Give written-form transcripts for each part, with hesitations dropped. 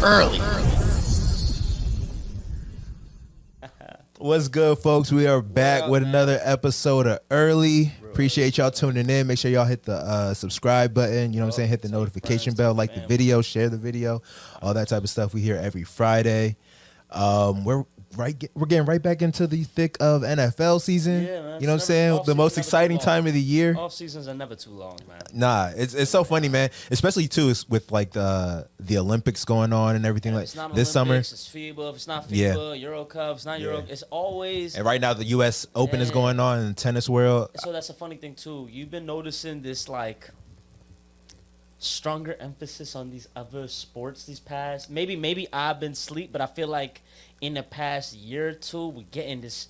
early. What's good, folks? We are back with another episode of Early. Appreciate y'all tuning in. Make sure y'all hit the subscribe button. You know what I'm saying? Hit the notification bell, like the video, share the video, all that type of stuff. We here every Friday. We're getting right back into the thick of NFL season. Yeah, man. You know what I'm saying? The most exciting time of the year. Off seasons are never too long, man. Nah, it's so funny, man. Especially too with like the Olympics going on and everything, like it's not this Olympics, summer. It's FIBA. If it's not FIBA, Euro Cup. It's not Euro. It's always. And right now the U.S. Open is going on in the tennis world. So that's a funny thing too. You've been noticing this like stronger emphasis on these other sports these past. Maybe I've been asleep, but I feel like in the past year or two we're getting this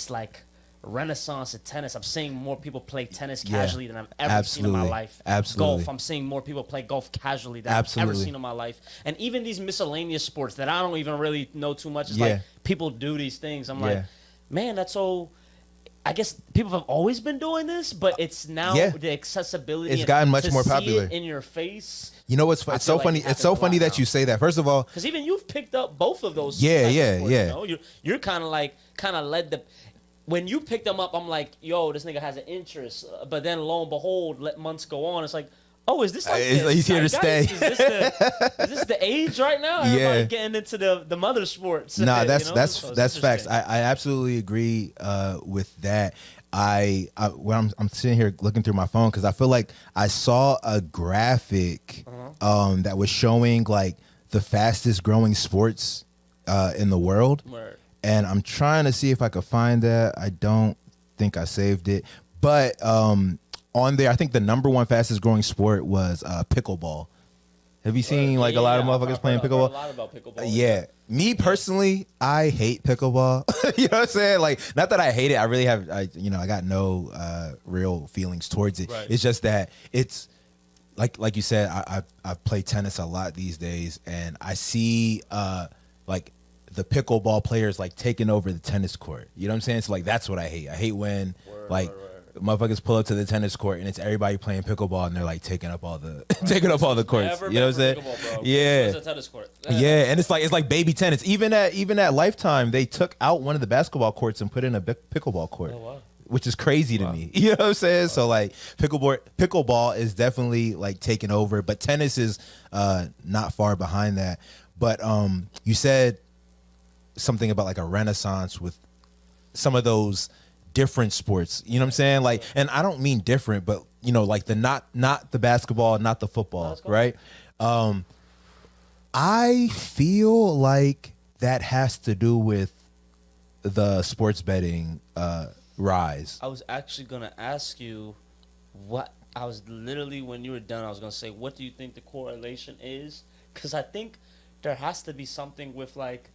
like renaissance of tennis. I'm seeing more people play tennis casually than I've ever seen in my life. Absolutely. Golf. I'm seeing more people play golf casually than I've ever seen in my life. And even these miscellaneous sports that I don't even really know too much. It's like people do these things. I'm like, man, that's so. I guess people have always been doing this, but it's now the accessibility. It's gotten much more see popular it in your face. You know what's it's so funny? It's so funny that you say that. First of all, because even you've picked up both of those. Yeah. You know? You're kind of led the. When you picked them up, I'm like, yo, this nigga has an interest. But then lo and behold, let months go on. It's like, oh, is this like he's here to stay? Is this the age right now? Everybody getting into the mother sports. Nah, that's you know? that's facts. I absolutely agree with that. When I'm sitting here looking through my phone because I feel like I saw a graphic that was showing like the fastest growing sports in the world. Word. And I'm trying to see if I could find that. I don't think I saved it, but on there, I think the number one fastest growing sport was pickleball. Have you seen like a lot of motherfuckers playing pickleball? A lot about pickleball. Yeah. Me personally, I hate pickleball. You know what I'm saying? Like, not that I hate it. I really have, I got no real feelings towards it. Right. It's just that it's like you said. I play tennis a lot these days, and I see like the pickleball players like taking over the tennis court. You know what I'm saying? So like that's what I hate. I hate when motherfuckers pull up to the tennis court and it's everybody playing pickleball and they're like taking up all the courts. You know what I'm saying? Yeah. It's a tennis court. Yeah, and it's like baby tennis. Even at Lifetime, they took out one of the basketball courts and put in a pickleball court. Oh, wow. Which is crazy to me. You know what I'm saying? Wow. So like pickleball is definitely like taking over, but tennis is not far behind that. But you said something about like a renaissance with some of those different sports, you know what I'm saying? Like, and I don't mean different, but you know, like the not the basketball, not the football, right? I feel like that has to do with the sports betting rise. I was actually gonna ask you what I was literally when you were done. I was gonna say, what do you think the correlation is? Because I think there has to be something with like.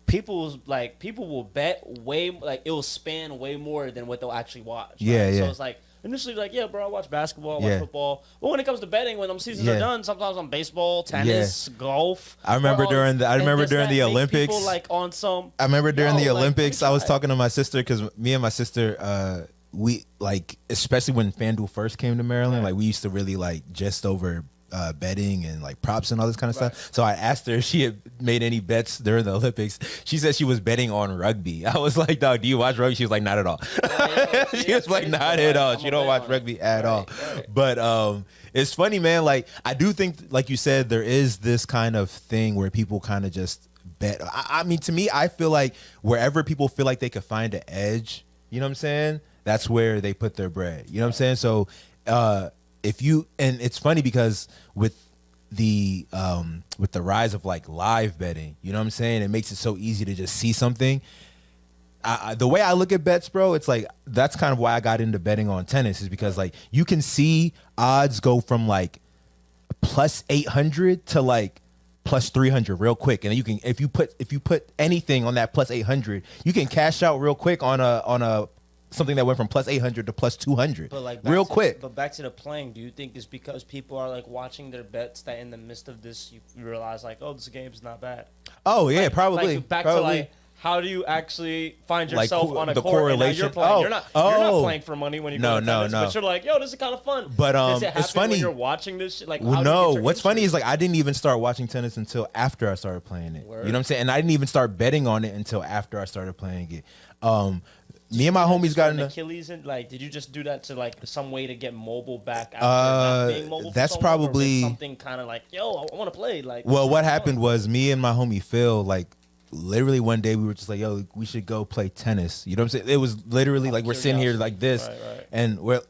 People will bet way like it will span way more than what they'll actually watch. Right? Yeah. So it's like initially like bro, I watch basketball, I watch football. But when it comes to betting, when them seasons are done, sometimes on baseball, tennis, golf. I remember during the Olympics. People like on some. I remember during the Olympics, I was talking to my sister because me and my sister, we like especially when FanDuel first came to Maryland, like we used to really like just over. Betting and like props and all this kind of stuff. So I asked her if she had made any bets during the Olympics. She said she was betting on rugby. I was like, dog, do you watch rugby? She was like, not at all. She was like, not at all. She don't watch rugby at all. But it's funny, man. Like I do think, like you said, there is this kind of thing where people kind of just bet. I mean, to me, I feel like wherever people feel like they could find an edge, you know what I'm saying? That's where they put their bread. You know what I'm saying? So, and it's funny because with the rise of like live betting, you know what I'm saying? It makes it so easy to just see something. The way I look at bets, bro, it's like that's kind of why I got into betting on tennis is because like you can see odds go from like plus 800 to like plus 300 real quick, and you can if you put anything on that plus 800, you can cash out real quick on a something that went from plus 800 to plus 200 but like real quick. But back to the playing, do you think it's because people are like watching their bets that in the midst of this you realize like, oh, this game's not bad? Oh yeah, like, probably. Like back probably. to like how do you actually find yourself like, on a the court correlation? and you're playing? You're not playing for money when you go to tennis, no. But you're like, yo, this is kind of fun. But Does it happen it's funny when you're watching this shit? Like, well, no, what's funny is like I didn't even start watching tennis until after I started playing it. Word. You know what I'm saying? And I didn't even start betting on it until after I started playing it. Me and my homies got into Achilles, and like, did you just do that to like some way to get mobile back after not being mobile? That's for so probably long, or something kind of like, yo, I want to play. Like, well, what happened was me and my homie Phil, like, literally one day we were just like, yo, we should go play tennis. You know what I'm saying? It was literally like we're sitting here like this, right. and we're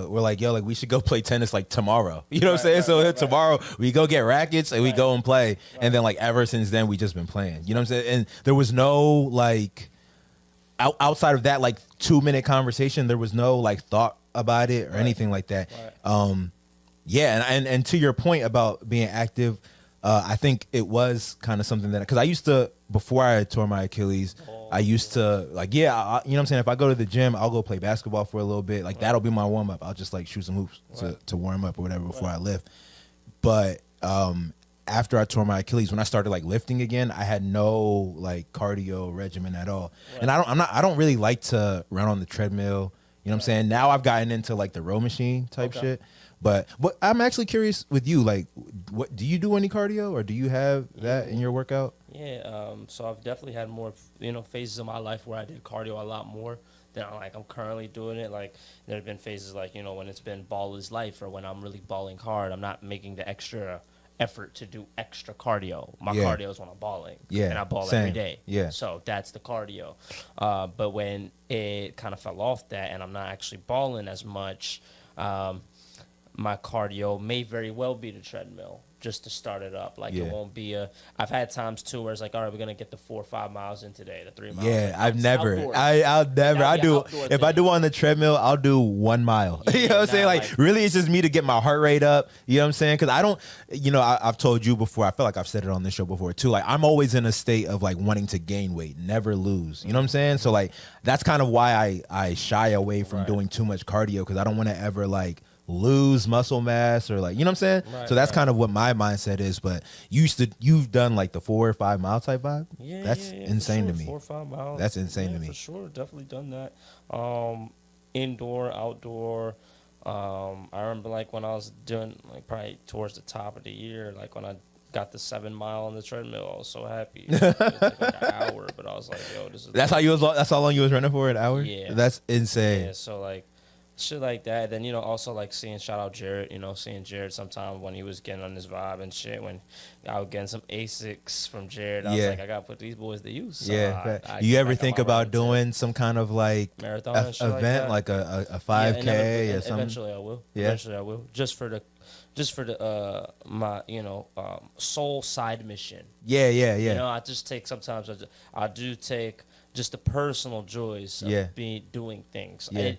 like, yo, like we should go play tennis like tomorrow. You know what I'm saying? Tomorrow we go get rackets and we go and play, and then like ever since then we just been playing. You know what I'm saying? And there was no like outside of that like 2-minute conversation, there was no like thought about it or anything like that. Yeah, and to your point about being active. I think it was kind of something that, because I used to, before I tore my Achilles, I used to like, you know what I'm saying? If I go to the gym, I'll go play basketball for a little bit. Like that'll be my warm up. I'll just like shoot some hoops to warm up or whatever before I lift. But after I tore my Achilles, when I started like lifting again, I had no like cardio regimen at all. And I don't really like to run on the treadmill. You know what I'm saying? Now I've gotten into like the row machine type shit. But I'm actually curious with you, like, what do you do any cardio, or do you have that in your workout? Yeah, so I've definitely had more, phases of my life where I did cardio a lot more than I'm currently doing it. Like, there have been phases like, when it's been ball is life, or when I'm really balling hard, I'm not making the extra effort to do extra cardio. My cardio is when I'm balling. Yeah, and I ball every day. Yeah. So that's the cardio. But when it kind of fell off that and I'm not actually balling as much, my cardio may very well be the treadmill just to start it up. Like it won't be I've had times too where it's like, all right, we're gonna get the 4 or 5 miles in today, the 3 miles. Yeah, I'll never. I do. If I do on the treadmill, I'll do 1 mile. You know what I'm saying? Like really, it's just me to get my heart rate up. You know what I'm saying? Because I don't. I've told you before. I feel like I've said it on this show before too. Like I'm always in a state of like wanting to gain weight, never lose. You know what I'm saying? So like that's kind of why I shy away from doing too much cardio, because I don't want to ever like lose muscle mass or like, you know what I'm saying? So that's kind of what my mindset is. But you've done like the 4 or 5 mile type vibe. Yeah, that's insane to me. 4 or 5 miles. That's insane to me. For sure, definitely done that. Indoor, outdoor. I remember like when I was doing like probably towards the top of the year, like when I got the 7 mile on the treadmill, I was so happy. It took like an hour, but I was like, yo, this is. That's how long you was running for, an hour? Yeah, that's insane. Yeah, so like. Shit like that. Then, also like shout out Jared, seeing Jared sometime when he was getting on his vibe and shit, when I was getting some ASICs from Jared, I was like, I gotta put these boys to use. So you ever think about doing some kind of like marathon event, like a 5K or something? Eventually I will. Yeah. Eventually I will. Just for the my soul side mission. Yeah. I just take sometimes I do take just the personal joys of doing things. Yeah.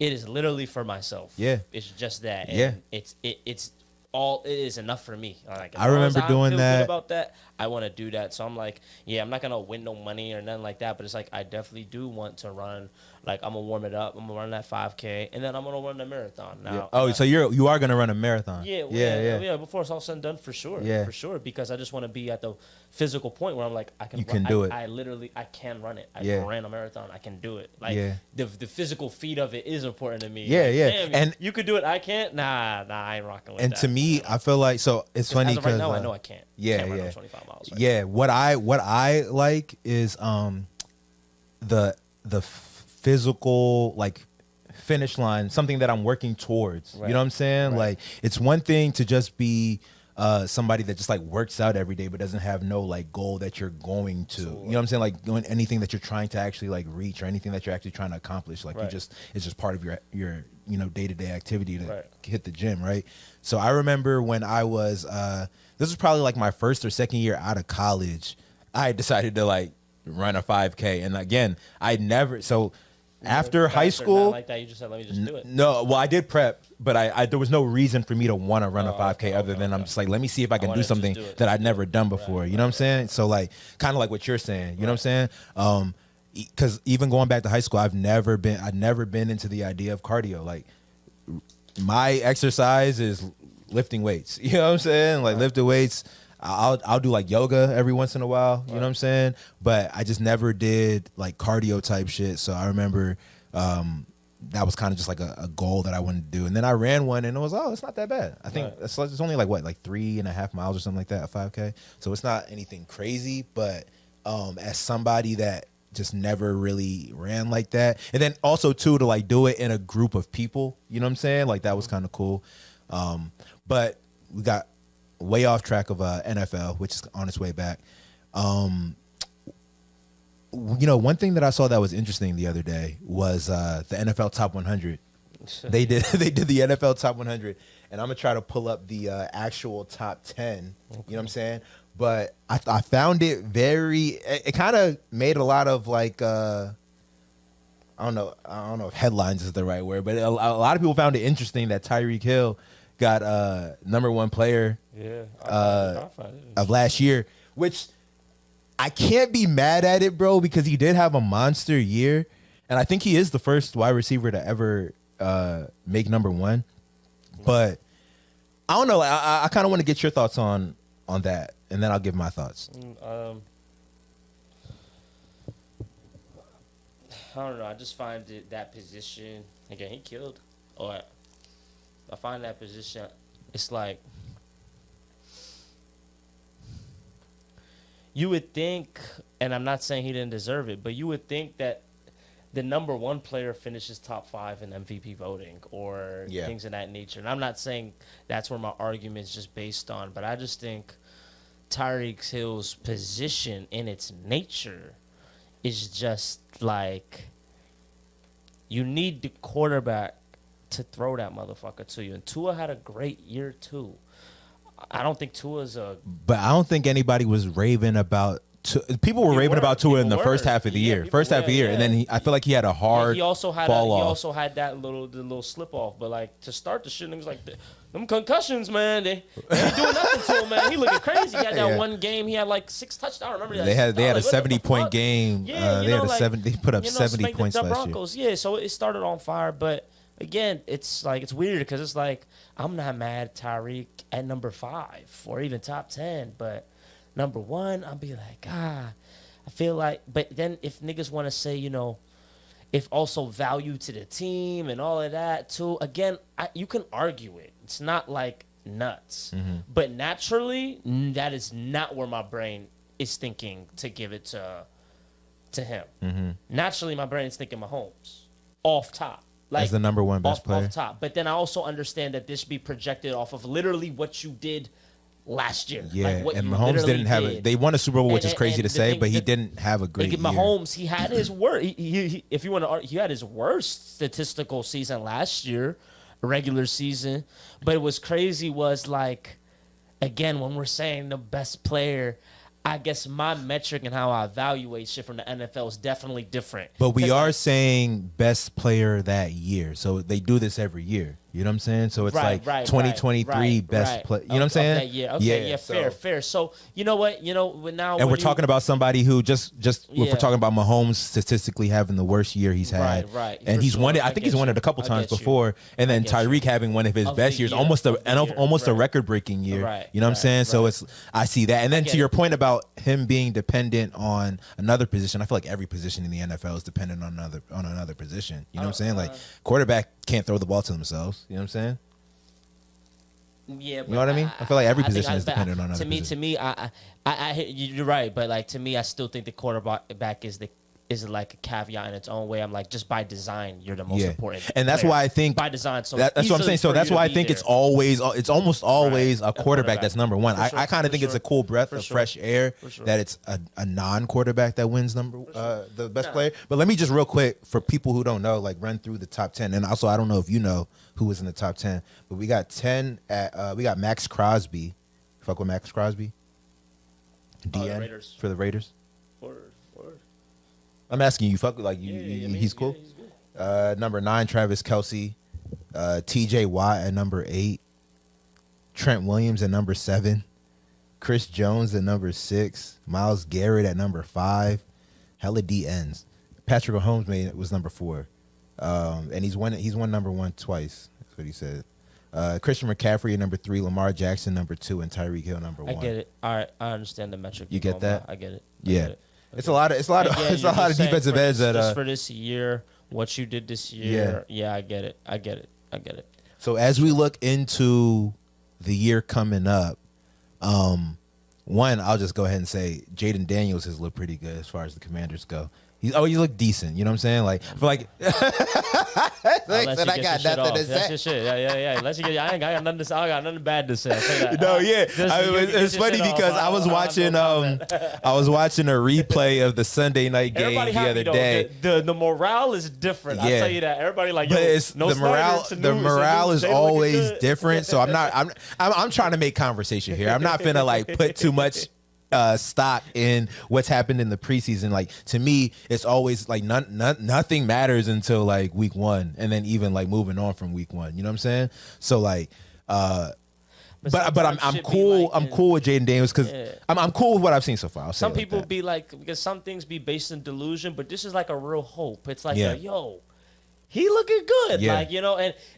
It is literally for myself. Yeah, it's just that. And it's all it is enough for me. Like, I remember doing that. Good about that, I want to do that. So I'm like, I'm not gonna win no money or nothing like that. But it's like I definitely do want to run. Like I'm gonna warm it up. I'm gonna run that 5K, and then I'm gonna run the marathon. Now, so you are gonna run a marathon? Yeah. Before it's all said and done, for sure. Yeah, for sure. Because I just want to be at the physical point where I'm like, I can do it. I literally can run it. I ran a marathon. I can do it. Like the physical feat of it is important to me. Yeah, like, Damn, and you could do it. I can't. Nah, I ain't rocking with that. And to me, I feel like it's funny because right now I know I can't. Can't run 25 miles. Right now. What I like is the physical like finish line, something that I'm working towards. Right. You know what I'm saying? Right. Like it's one thing to just be somebody that just like works out every day but doesn't have no like goal that you're going to. You know what I'm saying? Like doing anything that you're trying to actually like reach or anything that you're actually trying to accomplish. Like it's just part of your day-to-day activity to hit the gym, right? So I remember when I was this was probably like my first or second year out of college, I decided to like run a 5K. And again, after high school, like that, you just said, let me just do it. No, well, I did prep, but I there was no reason for me to want to run a 5K other than I'm just like, let me see if I can do something that I'd never done before. You know what I'm saying? So like, kind of like what you're saying. You know what I'm saying? Because even going back to high school, I'd never been into the idea of cardio. Like my exercise is lifting weights. You know what I'm saying? Like lifting weights. I'll do like yoga every once in a while. You know what I'm saying? But I just never did like cardio type shit. So I remember that was kind of just like a goal that I wanted to do. And then I ran one and it was, it's not that bad. I think it's only like 3.5 miles or something like that, a 5K. So it's not anything crazy, but as somebody that just never really ran like that. And then also too, to like do it in a group of people, you know what I'm saying? Like that was kind of cool. But we got way off track of NFL, which is on its way back. You know, one thing that I saw that was interesting the other day was the NFL Top 100. They did the NFL Top 100, and I'm gonna try to pull up the actual top 10. Okay. You know what I'm saying? But I found it it kind of made a lot of like I don't know if headlines is the right word, but a lot of people found it interesting that Tyreek Hill got #1 player of last year, which I can't be mad at it, bro, because he did have a monster year, and I think he is the first wide receiver to ever make #1. But I don't know. I kind of want to get your thoughts on that, and then I'll give my thoughts. I don't know. I just find that position again. He killed. Or I find that position. It's like you would think, and I'm not saying he didn't deserve it, but you would think that the #1 player finishes top 5 in MVP voting or things of that nature. And I'm not saying that's where my argument is just based on, but I just think Tyreek Hill's position in its nature is just like you need the quarterback to throw that motherfucker to you. And Tua had a great year too. I don't think Tua's But I don't think anybody was raving about. People were raving about Tua in the first half of the year. And then I feel like he had a hard he also had fall off. He also had that little slip off. But like to start the shit, niggas like them concussions, man. They ain't doing nothing to him, man. He looking crazy. He had that one game. He had like 6 touchdowns. Remember that? They had a 70-point game. Yeah, they put up 70 points last Broncos. year. Yeah, so it started on fire, but. Again, it's like it's weird because it's like I'm not mad at Tyreek at #5 or even top 10, but #1, I'll be like, I feel like. But then if niggas want to say, if also value to the team and all of that too, again, you can argue it. It's not like nuts, but naturally, that is not where my brain is thinking to give it to him. Naturally, my brain is thinking Mahomes off top. Like, as the #1 best player. Off top. But then I also understand that this should be projected off of literally what you did last year. Yeah, like what and you Mahomes didn't have did. it. They won a Super Bowl, which is crazy to say, but he didn't have a great year. Mahomes, he had his worst. If you want to, he had his worst statistical season last year, regular season. But it was crazy was like, again, when we're saying the best player, I guess my metric and how I evaluate shit from the NFL is definitely different. But we are saying best player that year. So they do this every year. You know what I'm saying? So it's 2023 best player. You know what I'm saying? That year. Okay, fair. So you know what? Now and we're talking about somebody who just if we're talking about Mahomes statistically having the worst year he's had. Right. And he's won it. I think he's won it a couple times before. And then Tyreek having one of his best years, almost a record-breaking year. Right. You know what I'm saying? So I see that. And then to your point about him being dependent on another position, I feel like every position in the NFL is dependent on another position. You know what I'm saying? Like quarterback can't throw the ball to themselves. You know what I'm saying? Yeah, you know what I mean. I feel like every position is dependent on another position. To me, you're right, but like to me, I still think the quarterback is like a caveat in its own way. I'm like, just by design, you're the most important. And that's why I think by design. So that's what I'm saying. So that's why I think it's almost always a quarterback that's #1. I kind of think it's a cool breath of fresh air that it's a non-quarterback that wins the best player. But let me just real quick for people who don't know, like run through the top 10. And also, I don't know if you know who was in the top 10, but we got 10 at we got Max Crosby. Fuck with Max Crosby. DN for the Raiders. I'm asking you, fuck like he's cool. #9, Travis Kelce, TJ Watt at #8, Trent Williams at #7, Chris Jones at '6, Myles Garrett at #5, hella DNs. Patrick Mahomes was #4, and he's won #1 twice. That's what he said. Christian McCaffrey number 3, Lamar Jackson number 2, and Tyreek Hill number 1. I get it. All right, I understand the metric. You get that? I get it. Yeah. Get it. It's a lot of defensive ends that just for this year, what you did this year. Yeah, I get it. So as we look into the year coming up, one, I'll just go ahead and say Jaden Daniels has looked pretty good as far as the Commanders go. He looked decent. You know what I'm saying? Like, for like, I got nothing to say. That's your shit. Yeah. Unless you get, I got nothing to say. I got nothing bad to say. No, yeah. It's funny because I was watching a replay of the Sunday night game the other day. The morale is different. I'll tell you that. Everybody like, the morale is always different. So I'm trying to make conversation here. I'm not finna like put too much stock in what's happened in the preseason. Like, to me, it's always like nothing matters until like week 1, and then even like moving on from week 1. You know what I'm saying? So like, but I'm cool. Like, I'm cool with Jaden Daniels because I'm cool with what I've seen so far. Some people be like, because some things be based in delusion, but this is like a real hope. It's like, he looking good. Yeah. Like,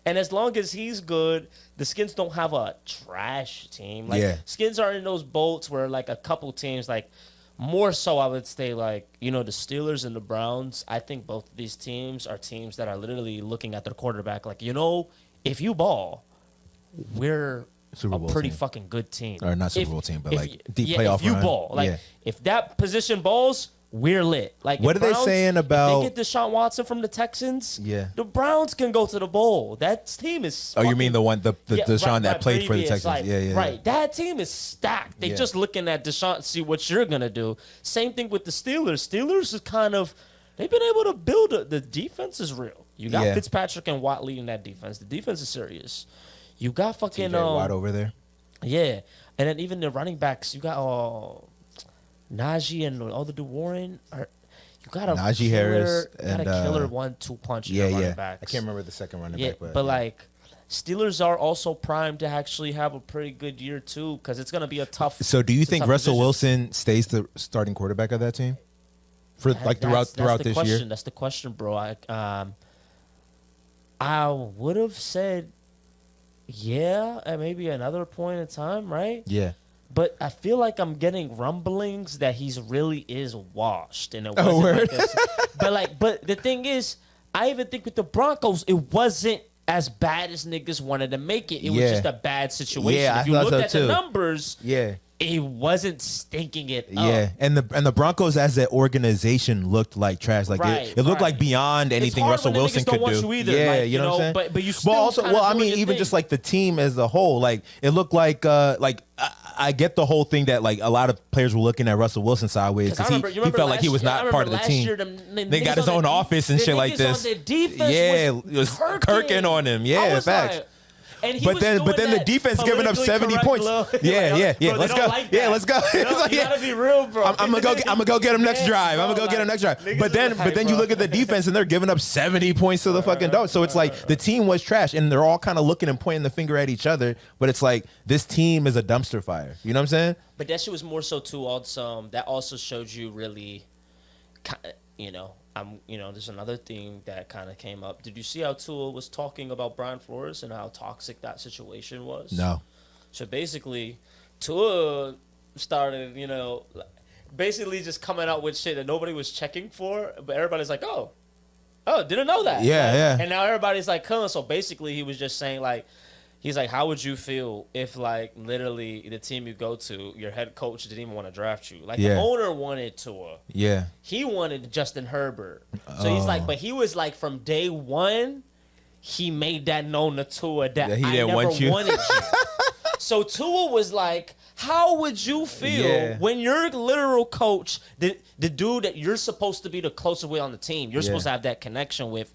and as long as he's good, the Skins don't have a trash team. Like, Skins are in those boats where, like, a couple teams, like, more so I would say, like, the Steelers and the Browns, I think both of these teams are teams that are literally looking at their quarterback like, if you ball, we're a pretty fucking good team. Or not Super Bowl team, but, like, deep playoff if you ball. Like, if that position balls, we're lit. Like, what are they saying about? If they get Deshaun Watson from the Texans, the Browns can go to the bowl. That team is. You mean the one, the Deshaun that played for the Texans? Like, right. That team is stacked. They just looking at Deshaun, see what you're gonna do. Same thing with the Steelers. Steelers is kind of, they've been able to build the defense is real. You got Fitzpatrick and Watt leading that defense. The defense is serious. You got fucking Watt over there. Yeah, and then even the running backs, you got Najee and all the Warren you got a Najee Harris and a killer 1-2 punch. Running backs. I can't remember the second running back, but like Steelers are also primed to actually have a pretty good year too, because it's gonna be a tough. So do you think Russell Wilson stays the starting quarterback of that team for throughout this year? That's the question, bro. I would have said at maybe another point in time, right? Yeah. But I feel like I'm getting rumblings that he's really is washed, and it wasn't but the thing is, I even think with the Broncos, it wasn't as bad as niggas wanted to make it. It was just a bad situation. Yeah, if you looked at the numbers, it wasn't stinking it up. Yeah, and the Broncos as an organization looked like trash. Like it looked like beyond anything Russell Wilson could do. Yeah, you know what I'm saying? But you still I mean, even just like the team as a whole, like it looked like I get the whole thing that like a lot of players were looking at Russell Wilson sideways because he felt like he was not part of the team. They got his own office and shit like this. It was kirking on him. Yeah, facts. But then the defense giving up 70 points. Yeah. Let's go. Let's go. You gotta be real, bro. I'm gonna go get him next drive. But then you look at the defense and they're giving up 70 points to the fucking dog. So it's like the team was trash and they're all kind of looking and pointing the finger at each other. But it's like this team is a dumpster fire. You know what I'm saying? But that shit was more so too. Also, that also showed you really, there's another thing that kind of came up. Did you see how Tua was talking about Brian Flores and how toxic that situation was? No. So basically, Tua started, basically just coming out with shit that nobody was checking for, but everybody's like, oh, didn't know that. Yeah. And now everybody's like, huh. So basically, he was just saying like, he's like, how would you feel if, like, literally the team you go to, your head coach didn't even want to draft you? Like, the owner wanted Tua. Yeah. He wanted Justin Herbert. So he's like, but he was like, from day one, he made that known to Tua that he I didn't never want you. wanted you. So Tua was like, how would you feel when your literal coach, the dude that you're supposed to be the closest with on the team, you're supposed to have that connection with,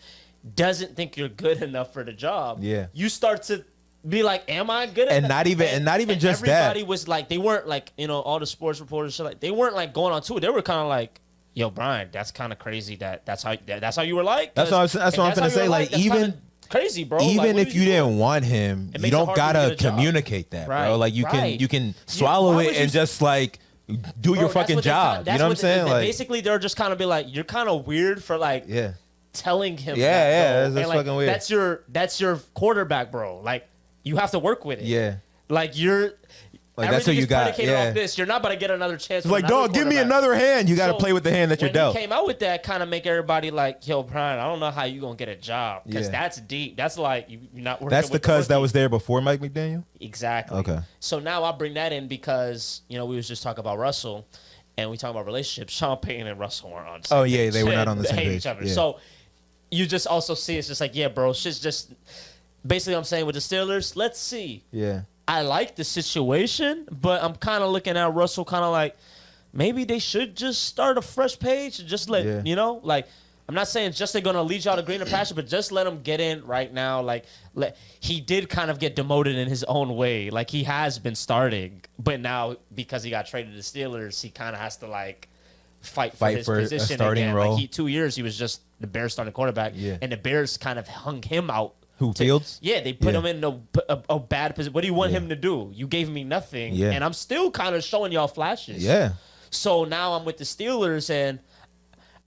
doesn't think you're good enough for the job? Yeah. You start to be like, am I good at and not even just that. Everybody was like, they weren't like, all the sports reporters, shit, like, they weren't like going on tour. They were kind of like, yo, Brian, that's kind of crazy that's how you were like. That's what I'm gonna say. Like, even crazy, bro. Even if you didn't want him, you don't gotta communicate that, bro. Like, you can swallow it and just like do your fucking job. You know what I'm saying? Like, basically, they're just kind of be like, you're kind of weird for like telling him. That's fucking weird. That's your quarterback, bro. Like, you have to work with it. Yeah. Like you're. Like that's what you got. Off this. You're not about to get another chance. It's like, dog, give me another hand. You got to play with the hand that you're dealt. When he came out with that, kind of make everybody like, yo, Brian, I don't know how you gonna get a job because that's deep. That's like you're not working. That's with the cuz that was there before Mike McDaniel. Exactly. Okay. So now I bring that in because we was just talking about Russell, and we talk about relationships. Sean Payton and Russell weren't on. Oh yeah, they were not on the same page. page. Each other. Yeah. So you just also see it's just like, yeah, bro, shit's just basically I'm saying with the Steelers. Let's see. Yeah. I like the situation, but I'm kind of looking at Russell kind of like maybe they should just start a fresh page and just let, like I'm not saying just they're going to lead y'all to greener pasture, but just let him get in right now. Like he did kind of get demoted in his own way. Like he has been starting, but now because he got traded to the Steelers, he kind of has to like fight for his position starting again. role. Like 2 years, he was just the Bears starting quarterback, and the Bears kind of hung him out. Who, Fields? Yeah, they put him in a bad position. What do you want him to do? You gave me nothing, and I'm still kind of showing y'all flashes. Yeah. So now I'm with the Steelers, and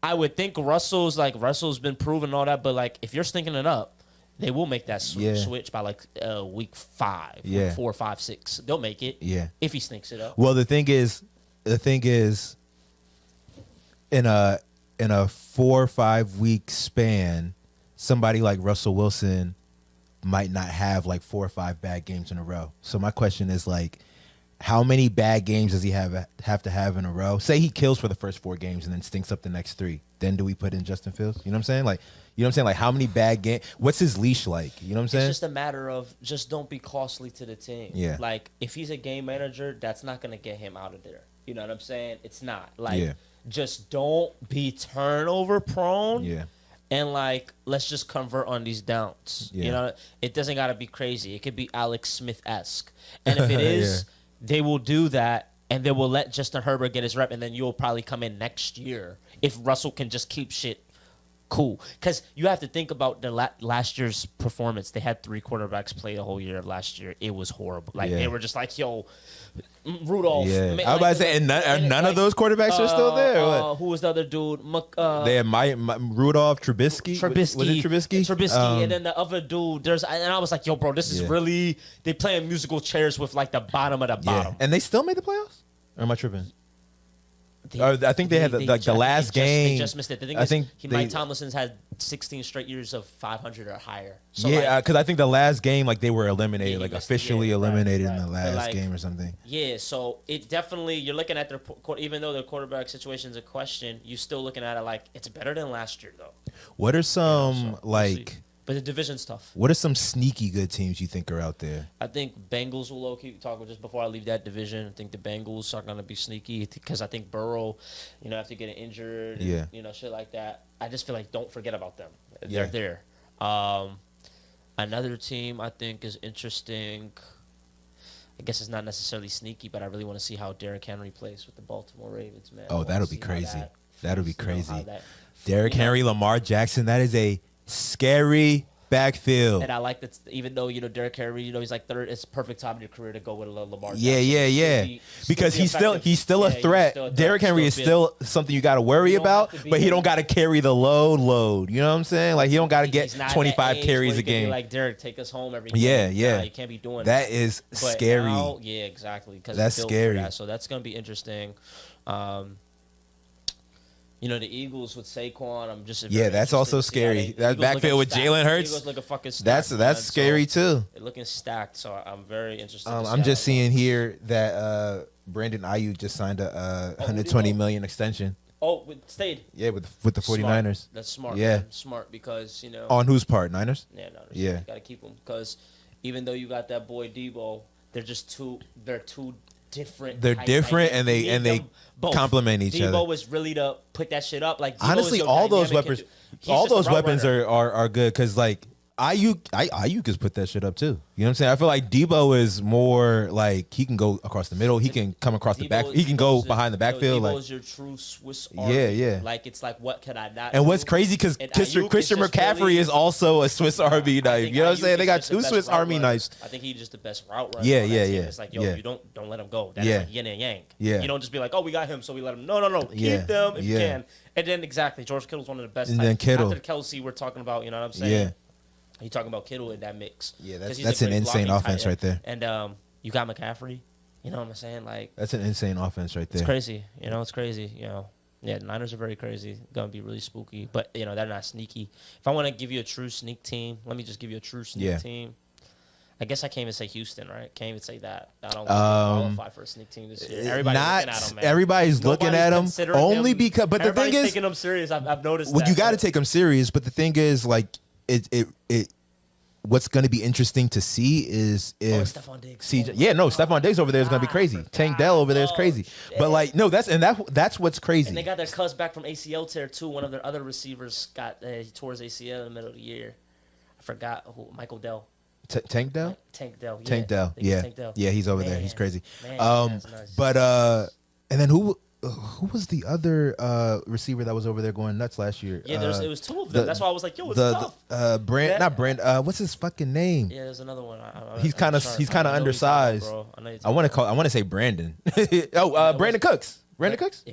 I would think Russell's been proven all that, but like if you're stinking it up, they will make that switch by like week 5, week 4, 5, 6. They'll make it. Yeah. If he stinks it up. Well, the thing is, in a 4 or 5 week span, somebody like Russell Wilson might not have like 4 or 5 bad games in a row. So my question is like, how many bad games does he have to have in a row? Say he kills for the first 4 games and then stinks up the next 3. Then do we put in Justin Fields? You know what I'm saying? Like, Like how many bad games? What's his leash like? You know what I'm saying? It's just a matter of just don't be costly to the team. Yeah. Like if he's a game manager, that's not gonna get him out of there. You know what I'm saying? It's not. Like just don't be turnover prone. Yeah. And like, let's just convert on these downs. Yeah. You know, it doesn't gotta be crazy. It could be Alex Smith-esque. And if it is, they will do that, and they will let Justin Herbert get his rep, and then you'll probably come in next year if Russell can just keep shit cool. Because you have to think about the last year's performance. They had 3 quarterbacks play the whole year of last year. It was horrible. Like they were just like, yo, Rudolph. Yeah. I was about to say, and none of those quarterbacks are still there. Or what? Who was the other dude? They had Rudolph, Trubisky. Was it Trubisky? Trubisky, and then the other dude. And I was like, yo, bro, this is really they playing musical chairs with like the bottom of the bottom. And they still made the playoffs. Or am I tripping? I think they had the last game. They just missed it. The thing is, Mike Tomlinson's had 16 straight years of 500 or higher. So because I think the last game, like they were eliminated, like officially eliminated in the last game or something. Yeah, so it definitely you're looking at their even though their quarterback situation's a question, you're still looking at it like it's better than last year though. What are some But the division's tough. What are some sneaky good teams you think are out there? I think Bengals will low-key talk just before I leave that division. I think the Bengals are going to be sneaky because I think Burrow, after getting injured, and, shit like that. I just feel like don't forget about them. They're there. Another team I think is interesting. I guess it's not necessarily sneaky, but I really want to see how Derrick Henry plays with the Baltimore Ravens, man. Oh, that'll be crazy. That'll be crazy. Derrick Henry, Lamar Jackson, that is a scary backfield. And I like that, even though Derrick Henry, he's like third. It's perfect time in your career to go with Lamar. Yeah. Because he's still a threat. Derrick Henry is still something you got to worry about, but he don't got to carry the load. You know what I'm saying? Like he don't got to get 25 carries a game. Like Derrick, take us home every game. Yeah. You can't be doing that. Is scary. Now, yeah, exactly. That's scary. So that's gonna be interesting. The Eagles with Saquon, I'm just that's also scary. That backfield with Jalen Hurts, Eagles looking fucking stacked, that's scary too. They're looking stacked, so I'm very interested. I'm just seeing here that Brandon Ayuk just signed a $120 million extension. Oh, stayed. Yeah, with the 49ers. That's smart. Yeah, man. Smart because on whose part? Niners. Yeah, Niners. Yeah, you gotta keep them because even though you got that boy Debo, they're too different. They're different, and they complement each other. Debo was really to put that shit up. Like Debo honestly, all those weapons are good because like Ayuk has put that shit up too. You know what I'm saying? I feel like Debo is more like he can go across the middle. He can come across the back. He can go behind the backfield. Debo is your true Swiss Army. Yeah. Like it's like what could I not? And what's crazy because Christian McCaffrey is also a Swiss Army knife. You know what I'm saying? They got 2 Swiss Army knives. I think he's just the best route runner. Yeah. It's like you don't let him go. That's like yin and yang. Yeah. You don't just be like, oh, we got him, so we let him. No. Keep them if you can. And then exactly, George Kittle's one of the best. And then Kittle after Kelsey, we're talking about. You know what I'm saying? Yeah. You talking about Kittle in that mix? Yeah, that's an insane offense right there. And you got McCaffrey. You know what I'm saying? Like, that's an insane offense right there. It's crazy. It's crazy. Yeah, the Niners are very crazy. Gonna be really spooky, but they're not sneaky. If I want to give you a true sneak team, let me just give you a true sneak team. I guess I can't even say Houston, right? Can't even say that. I don't qualify for a sneak team this year. Everybody's looking at them, man. Everybody's looking at them only because. But the thing is, taking them serious. I've noticed. Well, you got to take them serious. But the thing is, like, it. What's going to be interesting to see is if Stephon Diggs. CJ, Stephon Diggs over there is going to be crazy. Tank Dell over there is crazy. Shit. But like, no, that's what's crazy. And they got their cuz back from ACL tear too. One of their other receivers he tore his ACL in the middle of the year. I forgot who. Michael Dell. Tank Dell. Tank Dell. Yeah. Tank Dell. Yeah. Tank Dell. Yeah, he's over there. He's crazy. Man, nice. But and then who was the other receiver that was over there going nuts last year? Yeah, it was two of them. That's why I was like, yo, it's tough. What's his fucking name? Yeah, there's another one. He's kind of undersized. I want to say Brandon. Brandon Cooks. Brandon Cooks?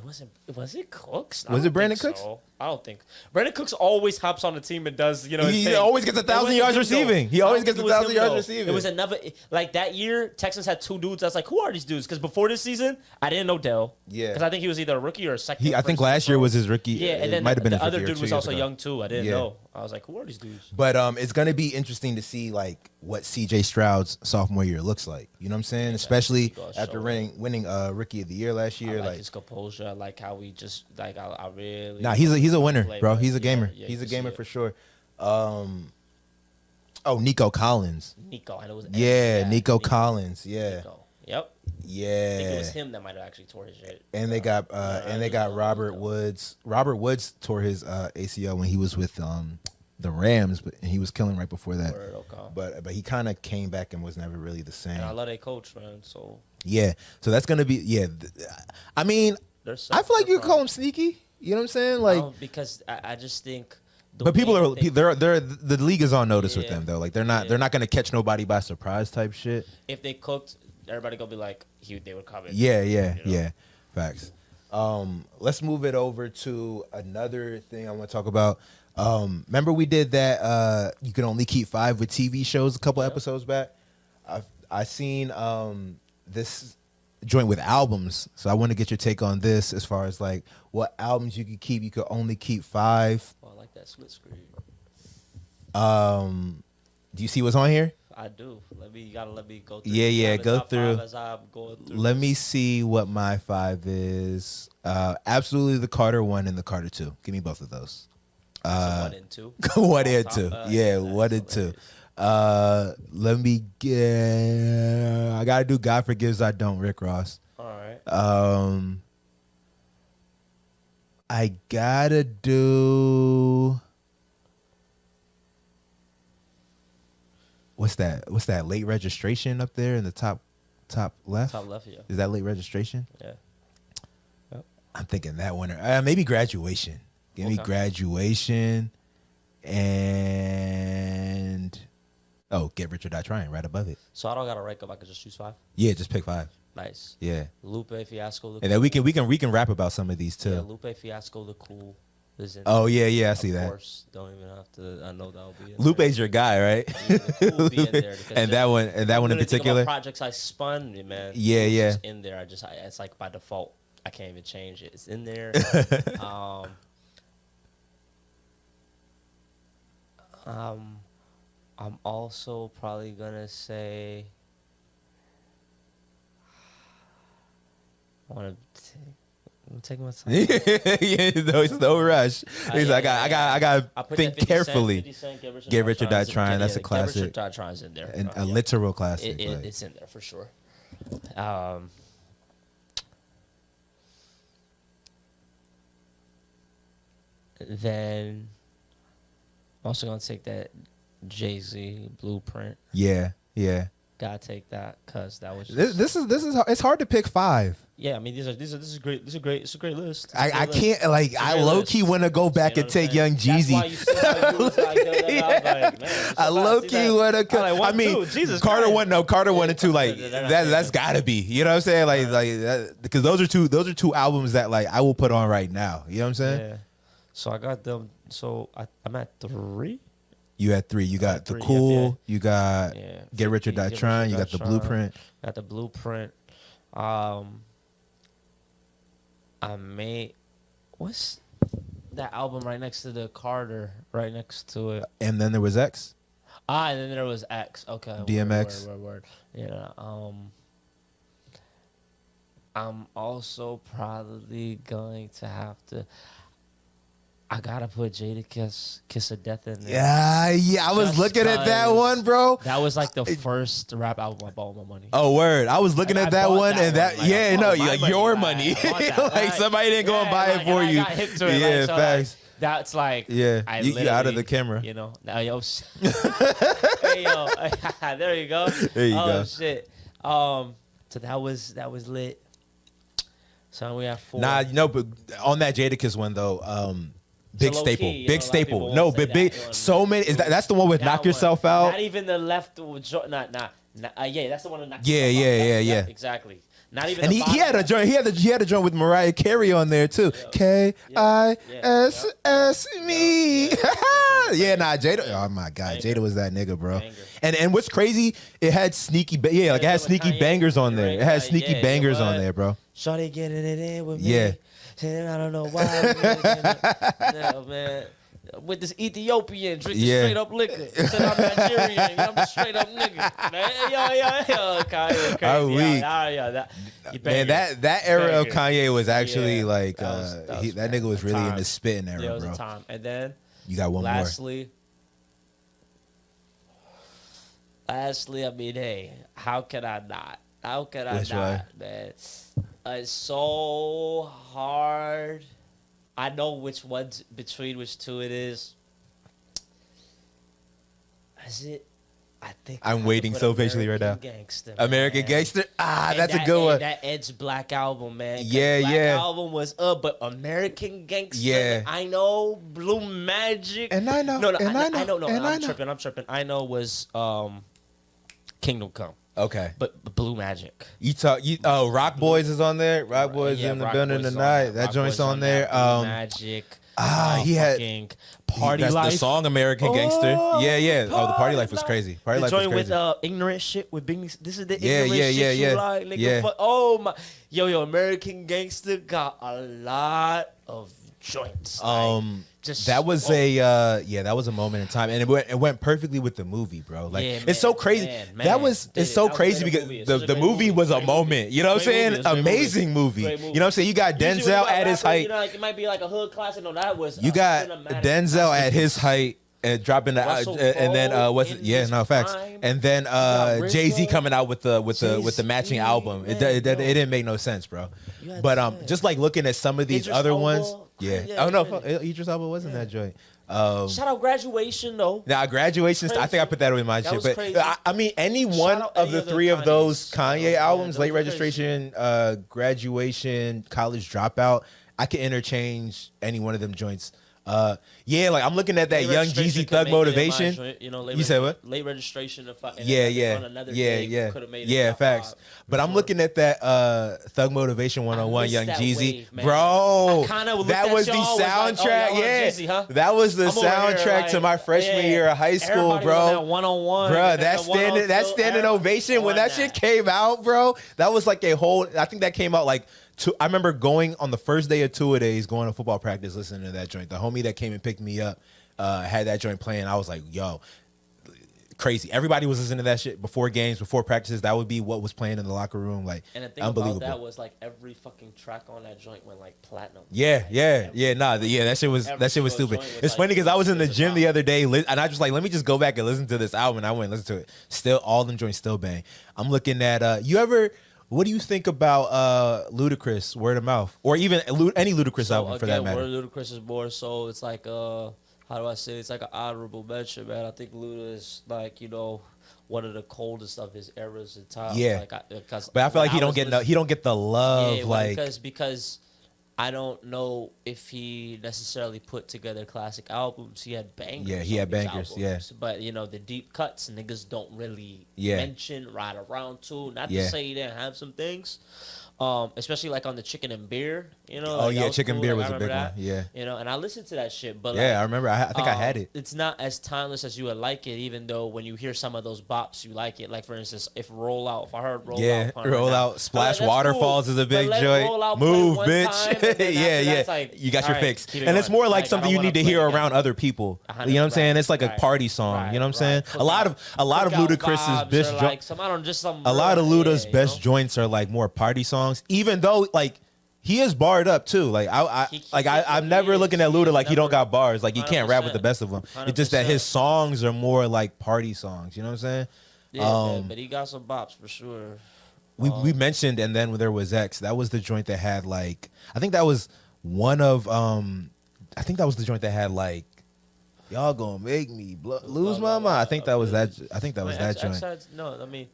Was it Cooks? Was it Brandon Cooks? So. I don't think. Brandon Cooks always hops on the team and does, he always gets 1,000 yards receiving. He always gets 1,000 yards receiving. It was another, like that year, Texans had two dudes. I was like, who are these dudes? Because before this season, I didn't know Dell. Yeah. Because I think he was either a rookie or a second. I think last year was his rookie. Yeah, and then the other dude was also young too. I didn't know. I was like, who are these dudes? But it's going to be interesting to see like what CJ Stroud's sophomore year looks like. You know what I'm saying? Especially after winning Rookie of the Year last year. I like his composure. I like how we just like I really. Nah, he's a winner, bro. He's a gamer. He's a gamer for sure. Nico Collins. Nico, I know it was Nico Collins. Yeah. Nico. Yep. Yeah. I think it was him that might have actually tore his shit. And they got Robert Woods. Robert Woods tore his ACL when he was with the Rams, and he was killing right before that. But he kind of came back and was never really the same. And I love their coach, man. So so that's gonna be I mean, I feel like you call him sneaky. You know what I'm saying? Like because I just think. But people they're the league is on notice with them though. Like they're not gonna catch nobody by surprise type shit. If they cooked, everybody gonna be like they would cover. Yeah. Facts. Let's move it over to another thing I want to talk about. Remember we did that you can only keep 5 with TV shows a couple episodes back. I seen this joint with albums, so I want to get your take on this as far as like what albums you could keep. You could only keep 5. Oh, I like that split screen. Do you see what's on here? I do. You gotta let me go through. Go through. As I'm going through. Let me see what my 5 is. Absolutely the Carter 1 and the Carter 2. Give me both of those. 1 and 2. 1 and 2. 1 and 2. Let me get. I gotta do God Forgives I Don't, Rick Ross. All right. I gotta do. What's that? Late Registration up there in the top left. Top left, yeah. Is that Late Registration? Yeah. Yep. I'm thinking that one. Maybe Graduation. Give me Graduation, and Get Rich or Die Trying right above it. So I don't gotta rank up. I could just choose 5. Yeah, just pick 5. Nice. Yeah. Lupe Fiasco. And then we can rap about some of these too. Yeah, Lupe Fiasco, the cool. I see that. Of course, don't even have to. I know that'll be. Lupe's your guy, right? Yeah, the cool will be in there and that one in particular. Projects I spun, man. Yeah. It's in there. It's like by default. I can't even change it. It's in there. I'm also probably gonna say. I'm taking my time. It's no rush. He's like, I got think carefully. Get Rich or Die Trying. That's a classic. Get Rich or Die Trying's in there. And a literal classic. It's in there for sure. Then I'm also gonna take that Jay-Z Blueprint. Yeah. Gotta take that because that was this is it's hard to pick 5. Yeah, I mean this is great. It's a great list. I can't I low key want to go back and take Young Jeezy. I low key want to. I mean, Carter 1 and 2 like that's gotta be. You know what I'm saying? Like because those are two albums that like I will put on right now. You know what I'm saying? Yeah. So I got them. So I'm at 3. You had 3. You got The Cool. You got Get Rich or Die Trying. You got The Blueprint. Got The Blueprint. What's that album right next to the Carter? Right next to it. And then there was X. And then there was X. Okay. DMX. Word. Yeah. I'm also probably going to have to. I gotta put Jadakiss Kiss of Death in there. Yeah. I was looking at that one, bro. That was like the first rap album I bought with my money. Oh, word. I was looking at that one, and that, your money. Like somebody didn't go and buy it for you. I got hip to it, yeah, facts. That's like, you out of the camera. Now, yo, hey, yo, there you go. There you go. Oh, shit. So that was lit. So we have 4. But on that Jadakiss one, though, big staple. Key, big staple. No, but big. So many. That's the one with Knock Yourself Out? Not even the left. That's the one with Knock Yourself Out. Yeah. Exactly. Not even. And he had a joint. He had a joint with Mariah Carey on there too. K-I-S-S me. Jada. Oh my God, Jada was that nigga, bro. And what's crazy? It had sneaky. It had sneaky bangers on there. It had sneaky bangers on there, bro. Shawty getting it in with me. Yeah. I don't know why. No, man. With this Ethiopian drinking straight up liquor. Said I'm Nigerian. I'm a straight up nigga. Yo, Kanye crazy. That era of Kanye was actually that nigga was really in the spitting era, bro. It was bro. a time. And then you got one lastly, I mean, hey, how can I not? Man? It's so hard. I know between which two it is. Is it? I think I'm waiting so patiently right now. Gangster, American Gangster. That's a good one. That Ed's Black album, man. Black album was but American Gangster. Yeah. I know Blue Magic. And I know. I'm tripping. I know was Kingdom Come. Okay. But Blue Magic. Rock Boys is on there. Rock Boys in the building tonight. That joint's on there. Blue Magic. He had Party Life. That's the song American Gangster. Yeah. The Party Life was crazy. Party Life was crazy. With ignorant shit with Big. This is the ignorant shit you like, nigga. Yeah. Oh my, yo, American Gangster got a lot of joints. That was a moment in time, and it went perfectly with the movie, bro. Like it's so crazy. It's so crazy because the movie was a moment. You know what I'm saying? Amazing movie. You know what I'm saying? You got Denzel at his height. It might be like a hood classic. No, that was. You got Denzel at his height. And dropping the and then facts. And then Jay-Z coming out with the matching album. It didn't make no sense, bro. But just like looking at some of these other ones, oh no, Idris Elba wasn't that joint. Shout out Graduation though. Graduation. I think I put that with my shit. But I mean, any one of the 3 of those Kanye albums, Late Registration, Graduation, College Dropout, I can interchange any one of them joints. I'm looking at that Young Jeezy Thug Motivation. You said what? Late Registration. Facts. But I'm looking at that Thug Motivation 101 Young Jeezy, bro. That was the soundtrack. That was the soundtrack to my freshman year of high school, bro. Bro, that standing ovation when that shit came out, bro. That was like a whole. I think that came out like. I remember going on the first day of two-a-days, going to football practice, listening to that joint. The homie that came and picked me up had that joint playing. I was like, yo, crazy. Everybody was listening to that shit before games, before practices. That would be what was playing in the locker room. Like, and the thing unbelievable. About that was like every fucking track on that joint went like platinum. That shit was stupid. It's funny because I was in the gym the other day and I just like, let me just go back and listen to this album, and I went and listened to it. Still, all them joints still bang. I'm looking at what do you think about Ludacris, Word of Mouth, or even any Ludacris album for that matter? Word of Ludacris is more so. It's like how do I say? It's like an honorable mention, man. I think Luda is like one of the coldest of his eras and times. Yeah, but I feel like he don't get the love because I don't know if he necessarily put together classic albums. He had bangers. Yeah, he had bangers. Yeah, but the deep cuts niggas don't really mention right around to. Not to say he didn't have some things, especially like on the chicken and beer, you know. Oh like, yeah, chicken cool. beer like, was a big one. Yeah, you know, and I listened to that shit. But yeah, like, I remember. I think I had it. It's not as timeless as you would like it, even though when you hear some of those bops, you like it. Like for instance, if I heard roll out, splash like, waterfalls cool. is a big joint. Move, bitch. Yeah. Like, you got your right, fix, and it's more like something you need to hear around other people. You know what I'm saying? It's like a party song. You know what I'm saying? A lot of Ludacris's best joints. A lot of Luda's best joints are like more party songs, even though like he is barred up too. Like I'm never looking at Luda like he don't got bars. Like he can't rap with the best of them. 100%. It's just that his songs are more like party songs. You know what I'm saying? Yeah, but he got some bops for sure. We mentioned, and then there was X. That was the joint that had like, I think that was one of I think that was the joint that had like, y'all gonna make me lose my mind. I think that was that. I think that was that joint. No, I mean.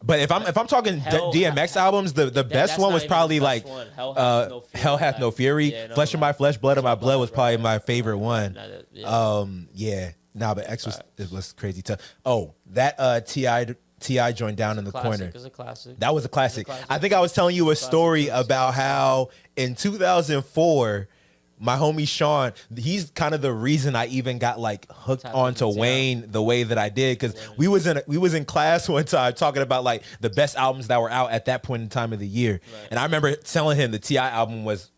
But if I'm talking DMX albums, the best one was probably like Hell Hath No Fury. Flesh of My Flesh, Blood of My Blood was probably my favorite one. Yeah. Nah, but X was crazy tough. Oh, that T.I. joined Down in the Corner. It's a classic. That was a classic. I think I was telling you a story about how in 2004, my homie Sean, he's kind of the reason I even got like hooked onto Wayne the way that I did, because we was in class one time talking about like the best albums that were out at that point in time of the year, and I remember telling him the T.I. album was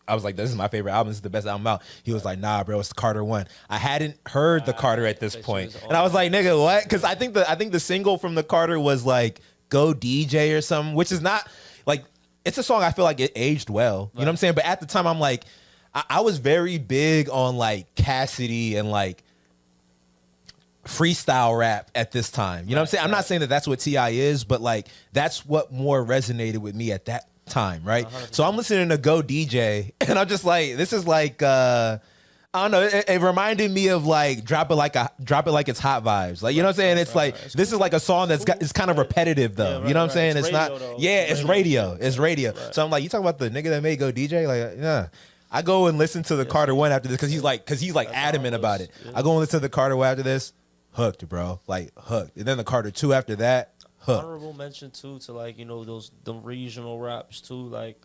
I was like, this is my favorite album. This is the best album out. He was like, nah, bro, it's the Carter one. I hadn't heard the Carter at this point, and I was like, nigga, what? Because I think the single from the Carter was like Go DJ or something, which is not like, it's a song I feel like it aged well. You know what I'm saying? But at the time, I'm like, I was very big on like Cassidy and like freestyle rap at this time. You know what I'm saying? I'm not saying that that's what T.I. is, but like that's what more resonated with me at that time, right? 100%. So I'm listening to Go DJ, and I'm just like, this is like I don't know. It reminded me of like drop it like it's hot vibes. Like, you know what I'm saying? It's like this is like a song it's kind of repetitive though. You know what I'm saying? It's not. Yeah, it's radio. It's radio. So I'm like, you talking about the nigga that made Go DJ? Like, yeah. I go and listen to the Carter one after this because he's like adamant about it. Yeah. I go and listen to the Carter one after this, hooked, bro, like hooked. And then the Carter 2 after that, hooked. Honorable mention too to like, you know, the regional raps too, like.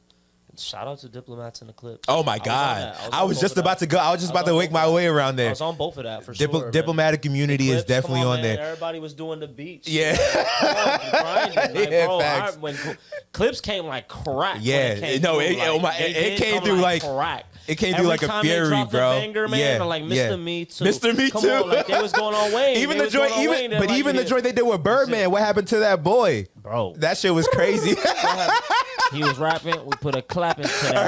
Shout out to Diplomats in the Clips. Oh my God! I was just about to go. I was just about to make my way around there. I was on both of that for sure. Diplomatic Community is definitely on there. Everybody was doing the beats. Yeah. When Clips came like crack. Yeah. It came through like crack. It came through like a fury, bro. Banger, man, or like Mr. Me Too. Mr. Me Too. On, like they was going on Wayne. Even the joint, even the joint they did with Birdman. What happened to that boy, bro? That shit was crazy. He was rapping. We put a clap into that. I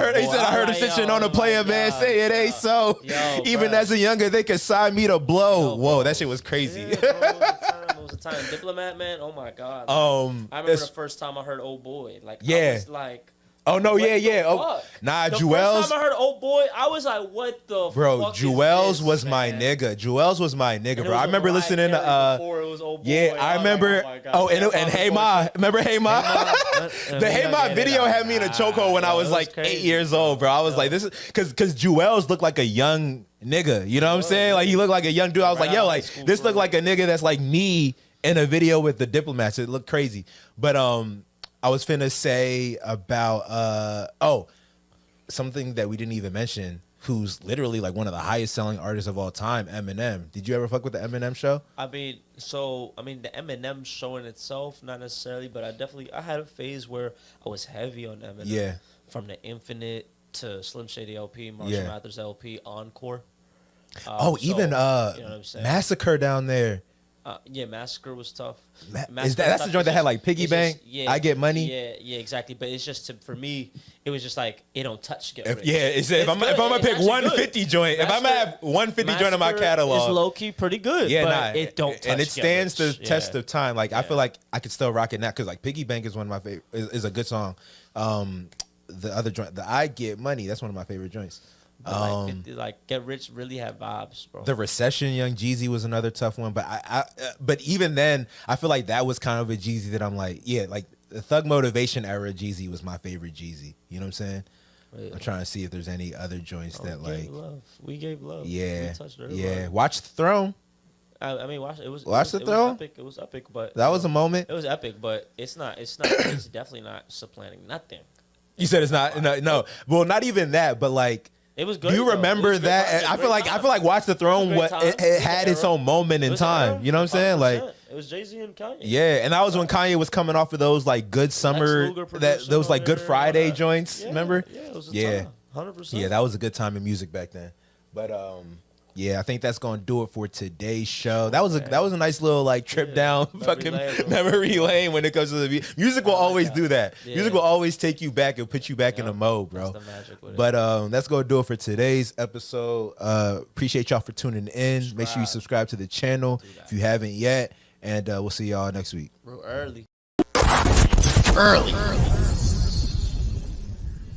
heard him sitting on a player, man. Say it ain't so. Even as a younger, they could sign me to blow. Whoa, that shit was crazy. Yeah, bro, it was a time. Diplomat, man. Oh my God. I remember the first time I heard "Oh Boy." Like, I was like. Oh no, yeah. Oh, nah, Jewels. The first time I heard "Oh Boy," I was like, "What the bro?" Fuck Jewels is this, was man? my nigga. Jewels was my nigga, bro. I remember listening to. Before it was "Oh Boy." Yeah, I remember. Like, oh, and Hey Ma, remember Hey Ma? The Hey Ma video had me in a chokehold when I was like 8 years old, bro. I was like, this is because Jewels looked like a young nigga. You know what I'm saying? Like he looked like a young dude. I was like, yo, like this looked like a nigga that's like me in a video with the Diplomats. It looked crazy, but I was finna say about something that we didn't even mention, who's literally like one of the highest selling artists of all time, Eminem. Did you ever fuck with the Eminem show? I mean, the Eminem show in itself, not necessarily, but I had a phase where I was heavy on Eminem. Yeah. From the Infinite to Slim Shady LP, Marshall Mathers LP, Encore. Even Massacre down there. Massacre was tough. That's the joint that had like Piggy Bank. I Get Money. Yeah, exactly. But it's just for me, it was just like it don't touch Get Rich. If I'm gonna pick 150 joint, if I'm gonna have 150 joint in my catalog, it's low key pretty good. Yeah, but it don't touch and it stands the test of time. Like I feel like I could still rock it now because like Piggy Bank is one of my favorite. Is a good song. The other joint, the I Get Money, that's one of my favorite joints. Like Get Rich really had vibes, bro. The Recession, Young Jeezy was another tough one, but but even then, I feel like that was kind of a Jeezy that I'm like, like the Thug Motivation era Jeezy was my favorite Jeezy. You know what I'm saying? Yeah. I'm trying to see if there's any other joints that like we gave love. Yeah, we touched Watch the Throne. I mean, watch the Throne. It was epic, but that was a moment. It was epic, but it's not. It's definitely not supplanting nothing. You said it's not no. Well, not even that, but like it was good. Do you remember that? I feel like Watch the Throne. It had its own moment in time. You know what I'm saying? Like it was Jay-Z and Kanye. Yeah, and that was when Kanye was coming off of those like good summer those like Good Friday joints. Remember? Yeah, it was a time. 100%. Yeah, that was a good time in music back then. But yeah, I think that's gonna do it for today's show. That was a nice little like trip down fucking memory lane when it comes to the music. Will always do that. Music will always take you back and put you back in the mode, bro. That's the magic with it. But that's gonna do it for today's episode. Appreciate y'all for tuning in. Make sure you subscribe to the channel if you haven't yet, and we'll see y'all next week. Real early.